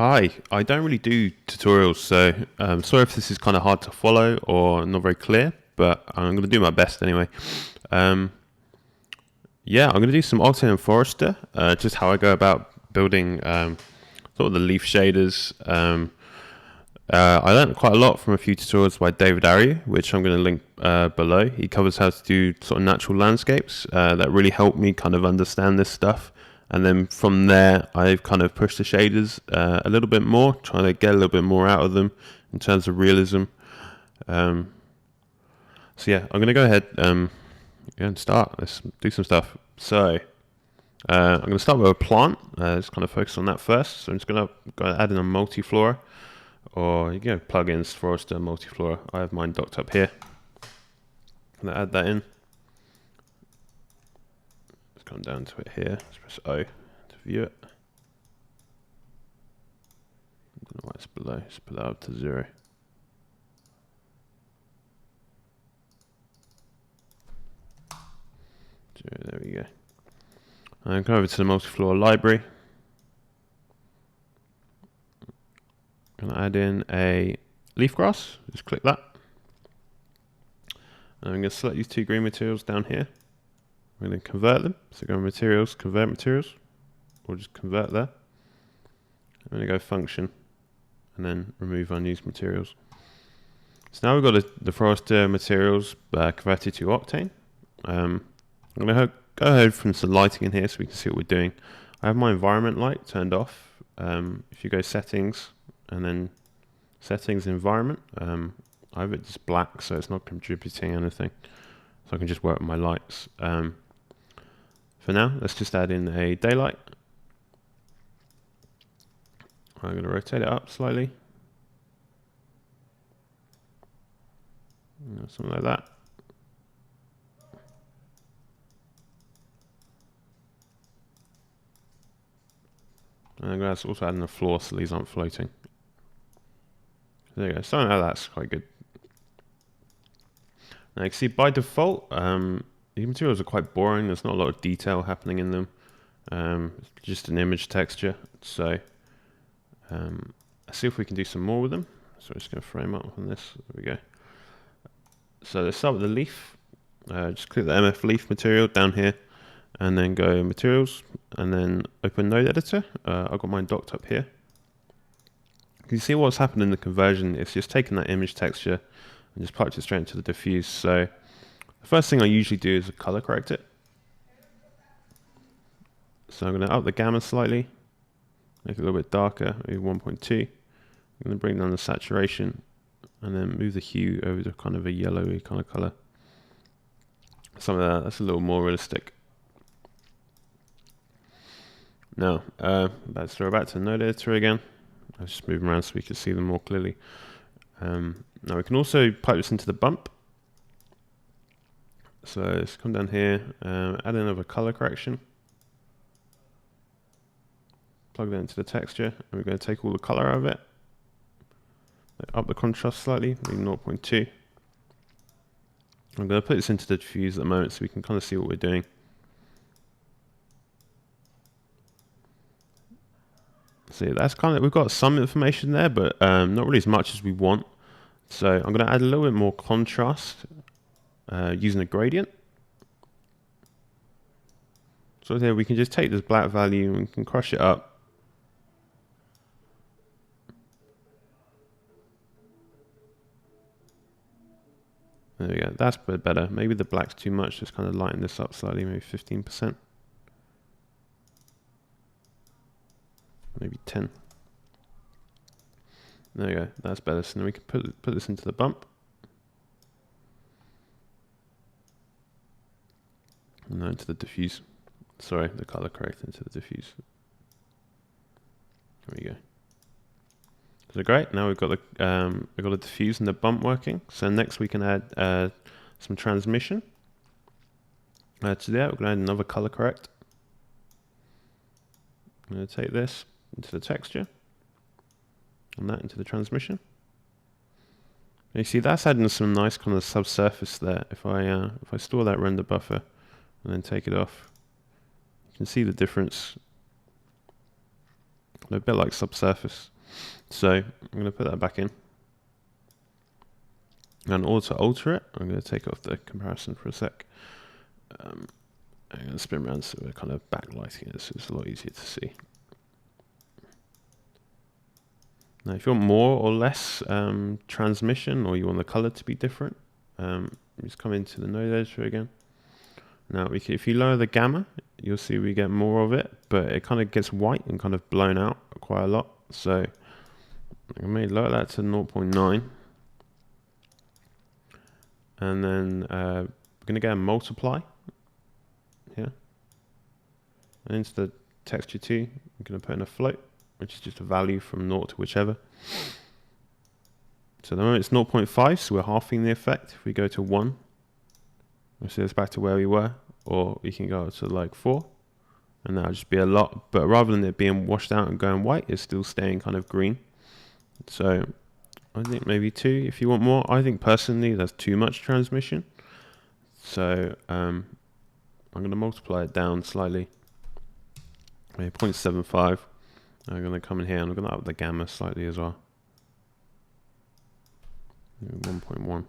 Hi, I don't really do tutorials, so sorry if this is kind of hard to follow or not very clear, but I'm going to do my best anyway. Um, yeah, I'm going to do some Octane and Forester, just how I go about building sort of the leaf shaders. I learned quite a lot from a few tutorials by David Arya, which I'm going to link below. He covers how to do sort of natural landscapes. That really helped me kind of understand this stuff. And then from there, I've kind of pushed the shaders a little bit more, trying to get a little bit more out of them in terms of realism. So yeah, I'm going to go ahead and start. Let's do some stuff. So I'm going to start with a plant. Just kind of focus on that first. So I'm just going to go add in a multiflora, or you can go plugins, Forester, multiflora. I have mine docked up here. I'm going to add that in. Let's come down to it here. Let's press O to view it. I don't know why it's below. Let's put that up to 0. There we go. And go over to the multiflora library. I'm going to add in a leaf grass. Just click that. And I'm going to select these 2 green materials down here. I'm going to convert them. So go to materials, convert materials, or just convert there. I'm going to go function, and then remove unused materials. So now we've got the Forester materials converted to Octane. I'm going to go ahead from some lighting in here so we can see what we're doing. I have my environment light turned off. If you go settings and then settings environment, I have it just black so it's not contributing anything. So I can just work with my lights. For now, let's just add in a daylight. I'm going to rotate it up slightly. Something like that. And I'm going to also add in a floor so these aren't floating. There you go. Something like that's quite good. Now you can see by default, the materials are quite boring. There's not a lot of detail happening in them. It's just an image texture. So let's see if we can do some more with them. So I'm just going to frame up on this. There we go. So let's start with the leaf. Just click the MF leaf material down here, and then go materials, and then open node editor. I've got mine docked up here. You can see what's happened in the conversion. It's just taken that image texture and just piped it straight into the diffuse. So the first thing I usually do is color correct it. So I'm going to up the gamma slightly, make it a little bit darker, maybe 1.2. I'm going to bring down the saturation and then move the hue over to kind of a yellowy kind of color. Something that's a little more realistic. Now, let's throw back to the node editor again. I'll just move them around so we can see them more clearly. Now we can also pipe this into the bump. So let's come down here, add another color correction. Plug that into the texture, and we're going to take all the color out of it. Up the contrast slightly, maybe 0.2. I'm going to put this into the diffuse at the moment so we can kind of see what we're doing. So that's kind of, we've got some information there, but not really as much as we want. So I'm going to add a little bit more contrast using a gradient. So here we can just take this black value and we can crush it up. There we go, that's a bit better. Maybe the black's too much, just kind of lighten this up slightly, maybe 15%. Maybe 10. There we go, that's better. So then we can put this into the bump. And then into the diffuse. Sorry, the color correct into the diffuse. There we go. So great, now we've got the diffuse and the bump working. So next we can add some transmission. To that, we're going to add another color correct. I'm going to take this into the texture, and that into the transmission. And you see that's adding some nice kind of subsurface there. If I store that render buffer and then take it off, you can see the difference kind of a bit like subsurface. So I'm going to put that back in. And also alter it, I'm going to take off the comparison for a sec. I'm going to spin around so we're kind of backlighting it, so it's a lot easier to see. Now, if you want more or less transmission, or you want the color to be different, just come into the node editor again. Now, if you lower the gamma, you'll see we get more of it, but it kind of gets white and kind of blown out quite a lot. So I may lower that to 0.9. And then we're going to get a multiply here. And into the texture 2, I'm going to put in a float, which is just a value from 0 to whichever. So at the moment it's 0.5, so we're halving the effect. If we go to 1, we'll see it's back to where we were, or we can go to like 4, and that'll just be a lot. But rather than it being washed out and going white, it's still staying kind of green. So I think maybe 2 if you want more. I think personally that's too much transmission. So I'm going to multiply it down slightly. Maybe 0.75. I'm going to come in here and I'm going to up the gamma slightly as well. 1.1.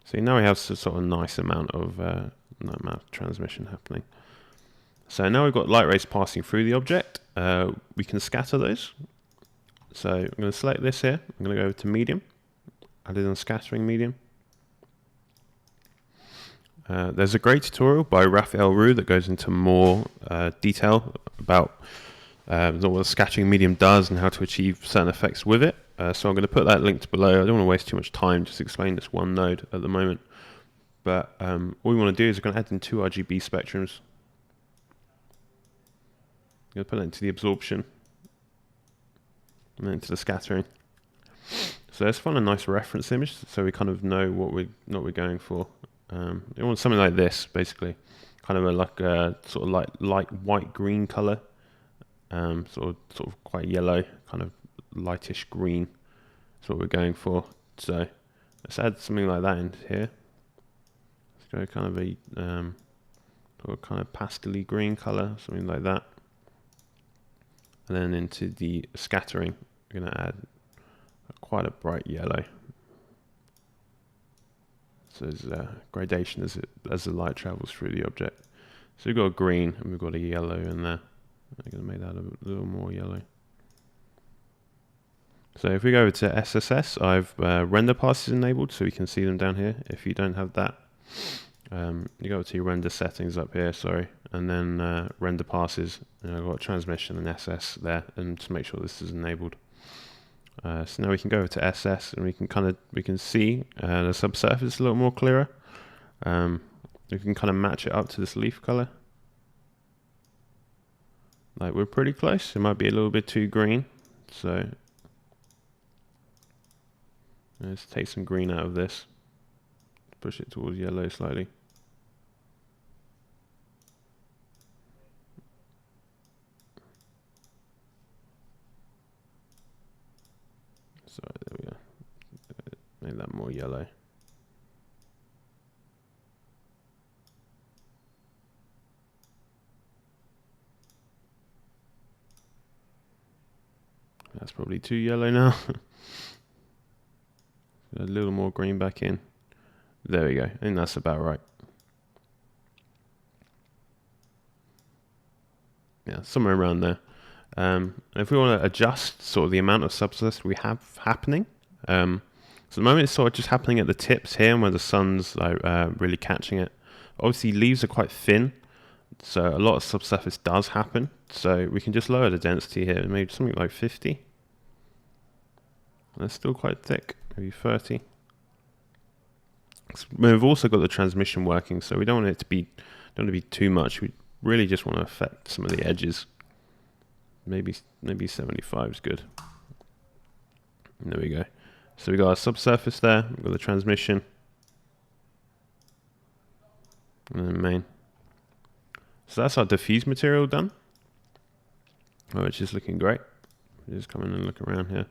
So now we have a sort of nice amount of transmission happening. So now we've got light rays passing through the object. We can scatter those. So I'm going to select this here. I'm going to go over to medium. Add in scattering medium. There's a great tutorial by Raphael Roux that goes into more detail about what the scattering medium does and how to achieve certain effects with it. So I'm going to put that linked below. I don't want to waste too much time just explain this one node at the moment. But all we want to do is we're going to add in 2 RGB spectrums. I'm going to put it into the absorption and then into the scattering. So let's find a nice reference image so we kind of know what we're going for. We want something like this, basically, kind of like a sort of light white green color, sort of quite yellow, kind of lightish green. That's what we're going for. So let's add something like that into here. Let's go kind of a sort of kind of pastel-y green color, something like that. And then into the scattering, we're going to add quite a bright yellow. So there's a gradation as the light travels through the object. So we've got a green and we've got a yellow in there. I'm going to make that a little more yellow. So if we go over to SSS, I've render passes enabled so we can see them down here. If you don't have that, you go to your render settings up here, sorry, and then render passes. And I've got transmission and SS there, and to make sure this is enabled. So now we can go over to SS and we can see the subsurface a little more clearer. We can kind of match it up to this leaf color. Like we're pretty close. It might be a little bit too green, so let's take some green out of this. Push it towards yellow slightly. So there we go. Make that more yellow. That's probably too yellow now. A little more green back in. There we go. I think that's about right. Yeah, somewhere around there. If we want to adjust sort of the amount of subsurface we have happening, so at the moment it's sort of just happening at the tips here where the sun's really catching it. Obviously leaves are quite thin, so a lot of subsurface does happen. So we can just lower the density here, maybe something like 50. That's still quite thick, maybe 30. We've also got the transmission working, so we don't want it to be too much. We really just want to affect some of the edges. Maybe 75 is good. And there we go. So we got our subsurface there. We've got the transmission, and then main. So that's our diffuse material done, which is looking great. Just come in and look around here.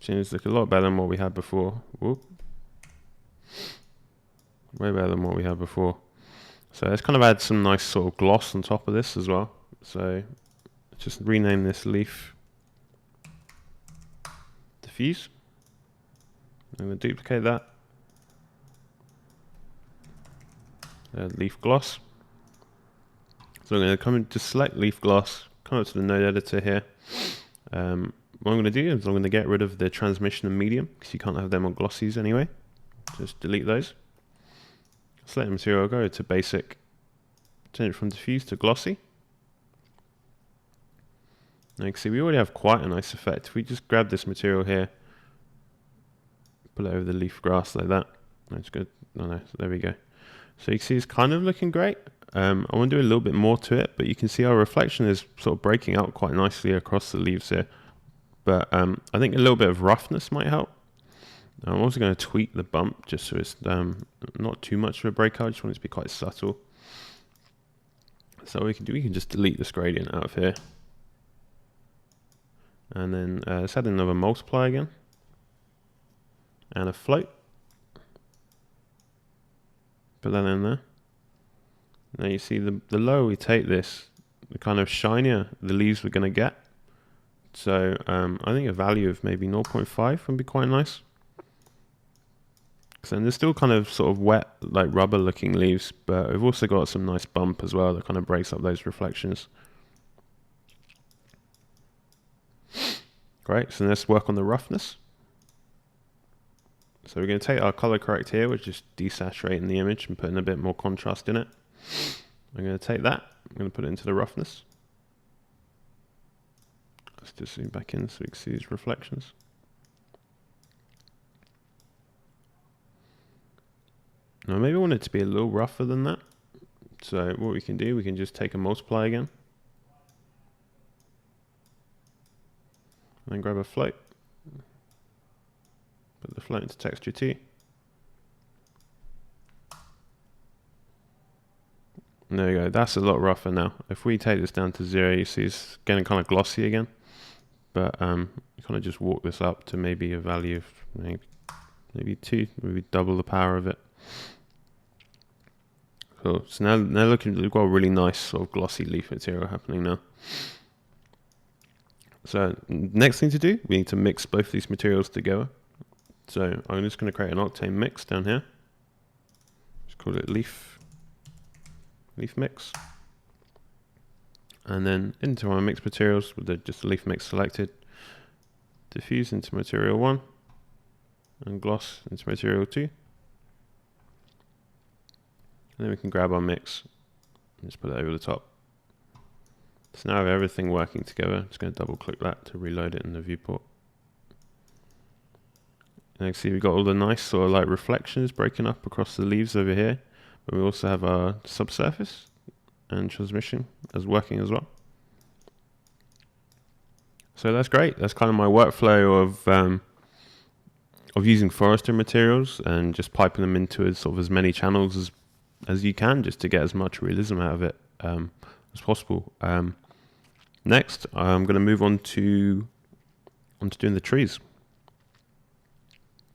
Seems to look a lot better than what we had before. Whoop. Way better than what we had before. So let's kind of add some nice sort of gloss on top of this as well. So just rename this leaf diffuse. I'm going to duplicate that. Leaf gloss. So I'm going to come and just select leaf gloss, come up to the node editor here. What I'm going to do is I'm going to get rid of the transmission and medium because you can't have them on glossies anyway. Just delete those. Select the material, go to basic, change it from diffuse to glossy. Now you can see we already have quite a nice effect. If we just grab this material here, pull it over the leaf grass like that. That's good. No, there we go. So you can see it's kind of looking great. I want to do a little bit more to it, but you can see our reflection is sort of breaking out quite nicely across the leaves here. But I think a little bit of roughness might help. I'm also going to tweak the bump just so it's not too much of a breakout. I just want it to be quite subtle. So we can just delete this gradient out of here. And then let's add another multiply again. And a float. Put that in there. Now you see the lower we take this, the kind of shinier the leaves we're going to get. So I think a value of maybe 0.5 would be quite nice. And they're still kind of sort of wet, like rubber looking leaves, but we've also got some nice bump as well that kind of breaks up those reflections. Great, so let's work on the roughness. So we're going to take our color correct here, which is desaturating the image and putting a bit more contrast in it. I'm going to take that, I'm going to put it into the roughness. Let's just zoom back in so we can see these reflections. Now maybe I want it to be a little rougher than that. So what we can do, we can just take a multiply again. And then grab a float. Put the float into texture 2. And there we go, that's a lot rougher now. If we take this down to 0, you see it's getting kind of glossy again. But you kind of just walk this up to maybe a value of maybe 2, maybe double the power of it. Cool. So now looking, we've got a really nice sort of glossy leaf material happening now. So next thing to do, we need to mix both these materials together. So I'm just going to create an octane mix down here. Just call it leaf mix. And then into our mix materials with just the leaf mix selected, diffuse into material 1 and gloss into material 2. And then we can grab our mix and just put it over the top. So now I have everything working together. I'm just going to double click that to reload it in the viewport. And you can see we've got all the nice sort of like reflections breaking up across the leaves over here. But we also have our subsurface and transmission as working as well. So that's great. That's kind of my workflow of using Forester materials and just piping them into sort of as many channels as you can, just to get as much realism out of it as possible. Next, I'm going to move on to doing the trees.